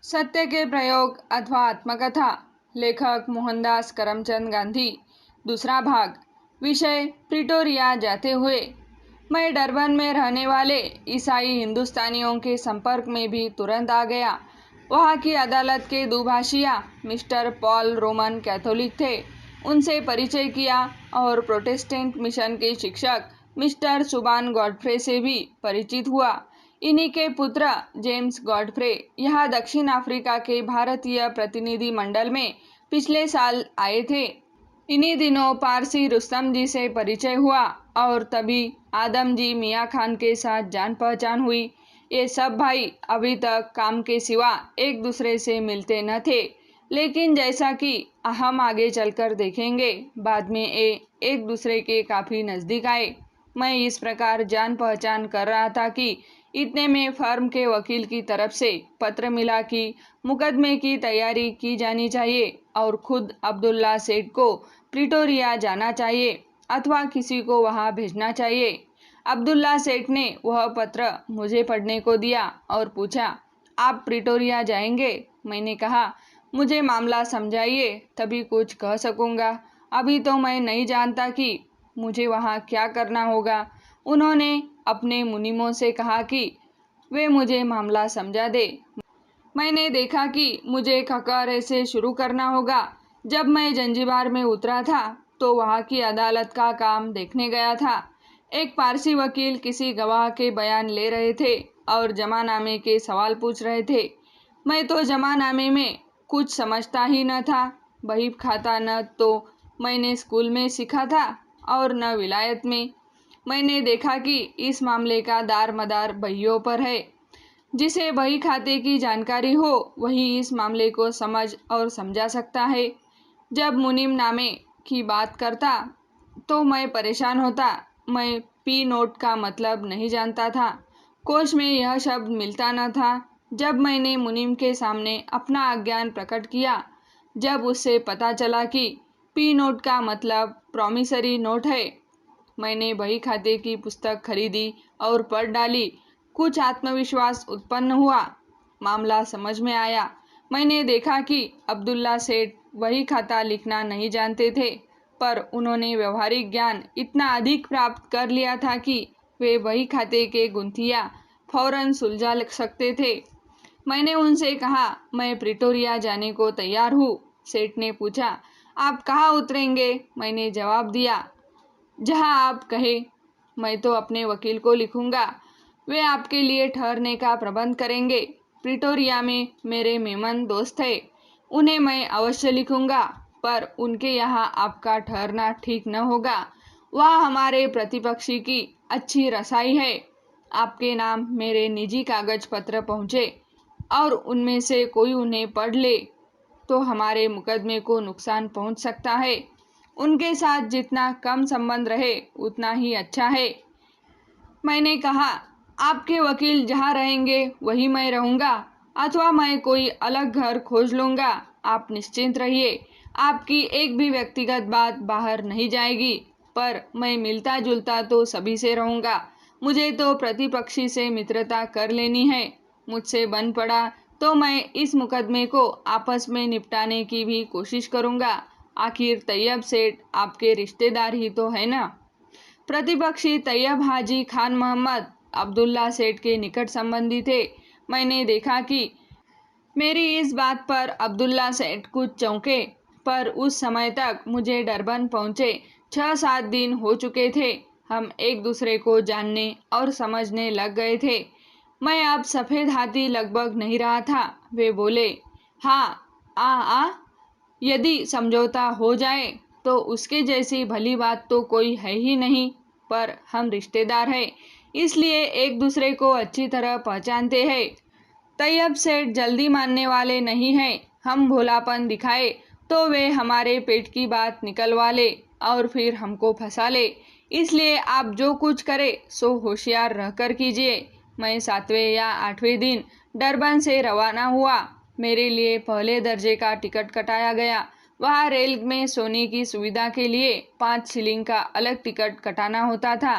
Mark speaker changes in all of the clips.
Speaker 1: सत्य के प्रयोग अथवा आत्मकथा। लेखक मोहनदास करमचंद गांधी। दूसरा भाग। विषय प्रिटोरिया जाते हुए। मैं डरबन में रहने वाले ईसाई हिंदुस्तानियों के संपर्क में भी तुरंत आ गया। वहाँ की अदालत के दुभाषिया मिस्टर पॉल रोमन कैथोलिक थे। उनसे परिचय किया और प्रोटेस्टेंट मिशन के शिक्षक मिस्टर सुबान गॉडफ्रे से भी परिचित हुआ। इन्हीं के पुत्र जेम्स गॉडफ्रे यहाँ दक्षिण अफ्रीका के भारतीय प्रतिनिधि मंडल में पिछले साल आए थे। इन्हीं दिनों पारसी रुस्तम जी से परिचय हुआ और तभी आदम जी मियाँ खान के साथ जान पहचान हुई। ये सब भाई अभी तक काम के सिवा एक दूसरे से मिलते न थे, लेकिन जैसा कि हम आगे चलकर देखेंगे, बाद में ये एक दूसरे के काफ़ी नज़दीक आए। मैं इस प्रकार जान पहचान कर रहा था कि इतने में फर्म के वकील की तरफ से पत्र मिला कि मुकदमे की तैयारी की जानी चाहिए और खुद अब्दुल्ला सेठ को प्रिटोरिया जाना चाहिए अथवा किसी को वहां भेजना चाहिए। अब्दुल्ला सेठ ने वह पत्र मुझे पढ़ने को दिया और पूछा, आप प्रिटोरिया जाएंगे? मैंने कहा, मुझे मामला समझाइए, तभी कुछ कह सकूंगा। अभी तो मैं नहीं जानता कि मुझे वहाँ क्या करना होगा। उन्होंने अपने मुनीमों से कहा कि वे मुझे मामला समझा दे। मैंने देखा कि मुझे खकारे से शुरू करना होगा। जब मैं जंजीबार में उतरा था तो वहाँ की अदालत का काम देखने गया था। एक पारसी वकील किसी गवाह के बयान ले रहे थे और जमानामे के सवाल पूछ रहे थे। मैं तो जमानामे में कुछ समझता ही न था। बही खाता न तो मैंने स्कूल में सीखा था और न विलायत में। मैंने देखा कि इस मामले का दार मदार बहियों पर है। जिसे बही खाते की जानकारी हो वही इस मामले को समझ और समझा सकता है। जब मुनीम नामे की बात करता तो मैं परेशान होता। मैं पी नोट का मतलब नहीं जानता था। कोश में यह शब्द मिलता न था। जब मैंने मुनीम के सामने अपना अज्ञान प्रकट किया, जब उससे पता चला कि पी नोट का मतलब प्रॉमिसरी नोट है, मैंने बही खाते की पुस्तक खरीदी और पढ़ डाली। कुछ आत्मविश्वास उत्पन्न हुआ। मामला समझ में आया। मैंने देखा कि अब्दुल्ला सेठ वही खाता लिखना नहीं जानते थे, पर उन्होंने व्यवहारिक ज्ञान इतना अधिक प्राप्त कर लिया था कि वे वही खाते के गुंथियाँ फौरन सुलझा सकते थे। मैंने उनसे कहा, मैं प्रिटोरिया जाने को तैयार हूँ। सेठ ने पूछा, आप कहाँ उतरेंगे? मैंने जवाब दिया, जहाँ आप कहे। मैं तो अपने वकील को लिखूंगा, वे आपके लिए ठहरने का प्रबंध करेंगे। प्रिटोरिया में मेरे मेमन दोस्त हैं, उन्हें मैं अवश्य लिखूंगा, पर उनके यहाँ आपका ठहरना ठीक न होगा। वहाँ हमारे प्रतिपक्षी की अच्छी रसाई है। आपके नाम मेरे निजी कागज पत्र पहुँचे और उनमें से कोई उन्हें पढ़ ले तो हमारे मुकदमे को नुकसान पहुँच सकता है। उनके साथ जितना कम संबंध रहे उतना ही अच्छा है। मैंने कहा, आपके वकील जहाँ रहेंगे वहीं मैं रहूँगा अथवा मैं कोई अलग घर खोज लूँगा। आप निश्चिंत रहिए, आपकी एक भी व्यक्तिगत बात बाहर नहीं जाएगी, पर मैं मिलता जुलता तो सभी से रहूँगा। मुझे तो प्रतिपक्षी से मित्रता कर लेनी है। मुझसे बन पड़ा तो मैं इस मुकदमे को आपस में निपटाने की भी कोशिश करूँगा। आखिर तैयब सेठ आपके रिश्तेदार ही तो है ना। प्रतिपक्षी तैयब हाजी खान मोहम्मद अब्दुल्ला सेठ के निकट संबंधी थे। मैंने देखा कि मेरी इस बात पर अब्दुल्ला सेठ कुछ चौंके, पर उस समय तक मुझे डरबन पहुँचे 6-7 दिन हो चुके थे। हम एक दूसरे को जानने और समझने लग गए थे। मैं अब सफ़ेद हाथी लगभग नहीं रहा था। वे बोले, हाँ, आ यदि समझौता हो जाए तो उसके जैसी भली बात तो कोई है ही नहीं, पर हम रिश्तेदार हैं, इसलिए एक दूसरे को अच्छी तरह पहचानते हैं। तैयब सेठ जल्दी मानने वाले नहीं हैं। हम भोलापन दिखाए तो वे हमारे पेट की बात निकलवा ले और फिर हमको फंसा ले। इसलिए आप जो कुछ करे सो होशियार रहकर कीजिए। मैं 7वें या 8वें दिन डरबन से रवाना हुआ। मेरे लिए पहले दर्जे का टिकट कटाया गया। वहाँ रेल में सोने की सुविधा के लिए 5 शिलिंग का अलग टिकट कटाना होता था।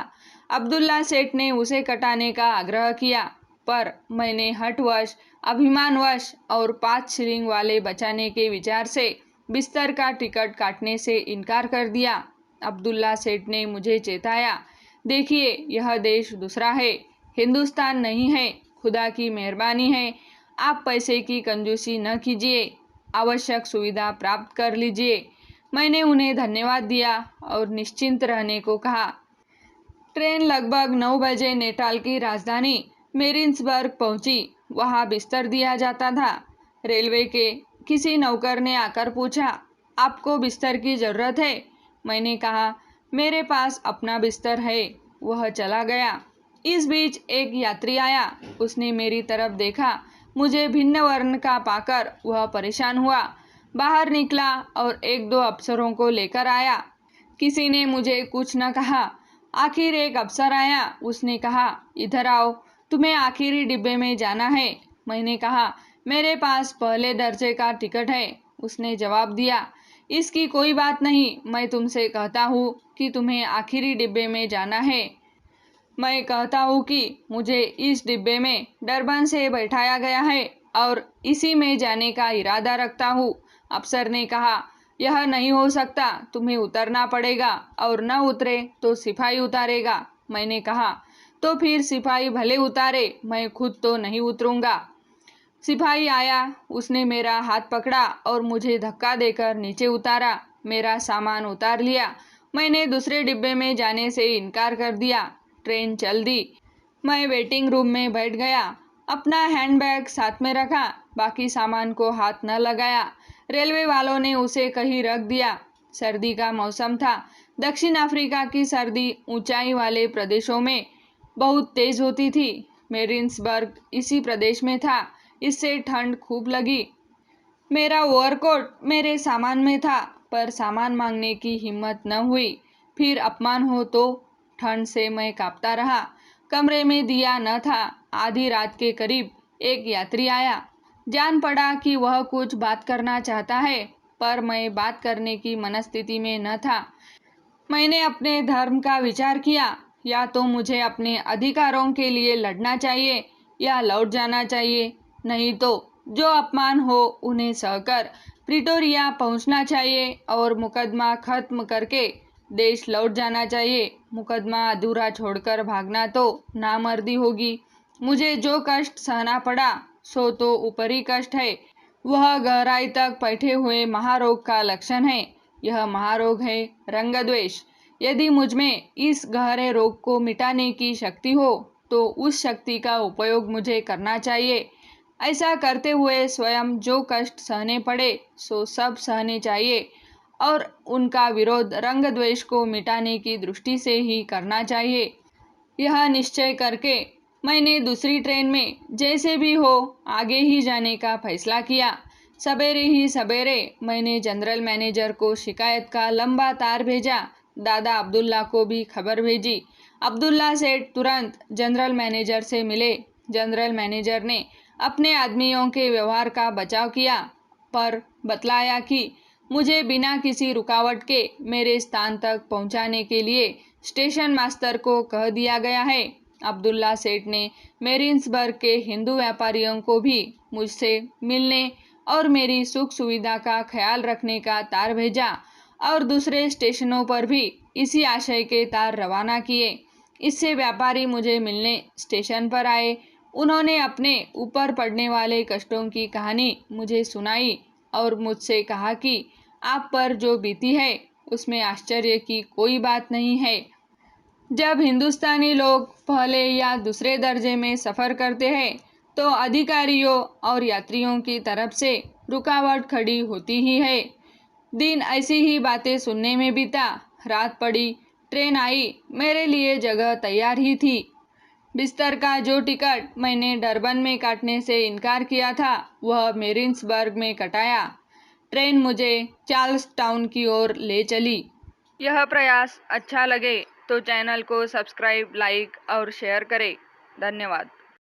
Speaker 1: अब्दुल्ला सेठ ने उसे कटाने का आग्रह किया। पर मैंने हठवश, अभिमानवश और 5 शिलिंग वाले बचाने के विचार से बिस्तर का टिकट काटने से इनकार कर दिया। अब्दुल्ला सेठ ने मुझे चेताया, देखिए यह देश दूसरा है, हिंदुस्तान नहीं है। खुदा की मेहरबानी है, आप पैसे की कंजूसी न कीजिए, आवश्यक सुविधा प्राप्त कर लीजिए। मैंने उन्हें धन्यवाद दिया और निश्चिंत रहने को कहा। ट्रेन लगभग 9 बजे नेटाल की राजधानी मेरिन्सबर्ग पहुंची। वहां बिस्तर दिया जाता था। रेलवे के किसी नौकर ने आकर पूछा, आपको बिस्तर की ज़रूरत है? मैंने कहा, मेरे पास अपना बिस्तर है। वह चला गया। इस बीच एक यात्री आया। उसने मेरी तरफ देखा। मुझे भिन्न वर्ण का पाकर वह परेशान हुआ। बाहर निकला और 1-2 अफसरों को लेकर आया। किसी ने मुझे कुछ न कहा। आखिर एक अफसर आया। उसने कहा, इधर आओ, तुम्हें आखिरी डिब्बे में जाना है। मैंने कहा, मेरे पास पहले दर्जे का टिकट है। उसने जवाब दिया, इसकी कोई बात नहीं, मैं तुमसे कहता हूँ कि तुम्हें आखिरी डिब्बे में जाना है। मैं कहता हूँ कि मुझे इस डिब्बे में डरबन से बैठाया गया है और इसी में जाने का इरादा रखता हूँ। अफसर ने कहा, यह नहीं हो सकता, तुम्हें उतरना पड़ेगा और न उतरे तो सिपाही उतारेगा। मैंने कहा, तो फिर सिपाही भले उतारे, मैं खुद तो नहीं उतरूंगा। सिपाही आया। उसने मेरा हाथ पकड़ा और मुझे धक्का देकर नीचे उतारा। मेरा सामान उतार लिया। मैंने दूसरे डिब्बे में जाने से इनकार कर दिया। ट्रेन चल दी। मैं वेटिंग रूम में बैठ गया। अपना हैंडबैग साथ में रखा। बाकी सामान को हाथ न लगाया। रेलवे वालों ने उसे कहीं रख दिया। सर्दी का मौसम था। दक्षिण अफ्रीका की सर्दी ऊंचाई वाले प्रदेशों में बहुत तेज होती थी। मेरिन्सबर्ग इसी प्रदेश में था। इससे ठंड खूब लगी। मेरा ओवरकोट मेरे सामान में था, पर सामान मांगने की हिम्मत न हुई। फिर अपमान हो तो? ठंड से मैं कांपता रहा। कमरे में दिया न था। आधी रात के करीब एक यात्री आया। जान पड़ा कि वह कुछ बात करना चाहता है, पर मैं बात करने की मनस्थिति में न था। मैंने अपने धर्म का विचार किया। या तो मुझे अपने अधिकारों के लिए लड़ना चाहिए या लौट जाना चाहिए, नहीं तो जो अपमान हो उन्हें सहकर प्रिटोरिया पहुंचना चाहिए और मुकदमा खत्म करके देश लौट जाना चाहिए। मुकदमा अधूरा छोड़कर भागना तो नामर्दी होगी। मुझे जो कष्ट सहना पड़ा सो तो ऊपरी कष्ट है। वह गहराई तक बैठे हुए महारोग का लक्षण है। यह महारोग है रंगद्वेष। यदि मुझमें इस गहरे रोग को मिटाने की शक्ति हो तो उस शक्ति का उपयोग मुझे करना चाहिए। ऐसा करते हुए स्वयं जो कष्ट सहने पड़े सो सब सहने चाहिए और उनका विरोध रंग द्वेष को मिटाने की दृष्टि से ही करना चाहिए। यह निश्चय करके मैंने दूसरी ट्रेन में जैसे भी हो आगे ही जाने का फैसला किया। सवेरे ही सवेरे मैंने जनरल मैनेजर को शिकायत का लंबा तार भेजा। दादा अब्दुल्ला को भी खबर भेजी। अब्दुल्ला सेठ तुरंत जनरल मैनेजर से मिले। जनरल मैनेजर ने अपने आदमियों के व्यवहार का बचाव किया, पर बतलाया कि मुझे बिना किसी रुकावट के मेरे स्थान तक पहुंचाने के लिए स्टेशन मास्टर को कह दिया गया है। अब्दुल्ला सेठ ने मेरिन्सबर्ग के हिंदू व्यापारियों को भी मुझसे मिलने और मेरी सुख सुविधा का ख्याल रखने का तार भेजा और दूसरे स्टेशनों पर भी इसी आशय के तार रवाना किए। इससे व्यापारी मुझे मिलने स्टेशन पर आए। उन्होंने अपने ऊपर पड़ने वाले कष्टों की कहानी मुझे सुनाई और मुझसे कहा कि आप पर जो बीती है उसमें आश्चर्य की कोई बात नहीं है। जब हिंदुस्तानी लोग पहले या दूसरे दर्जे में सफ़र करते हैं तो अधिकारियों और यात्रियों की तरफ से रुकावट खड़ी होती ही है। दिन ऐसी ही बातें सुनने में बीता। रात पड़ी, ट्रेन आई। मेरे लिए जगह तैयार ही थी। बिस्तर का जो टिकट मैंने डरबन में काटने से इनकार किया था वह मेरिन्सबर्ग में कटाया। ट्रेन मुझे चार्ल्स टाउन की ओर ले चली। यह प्रयास अच्छा लगे तो चैनल को सब्सक्राइब, लाइक और शेयर करें। धन्यवाद।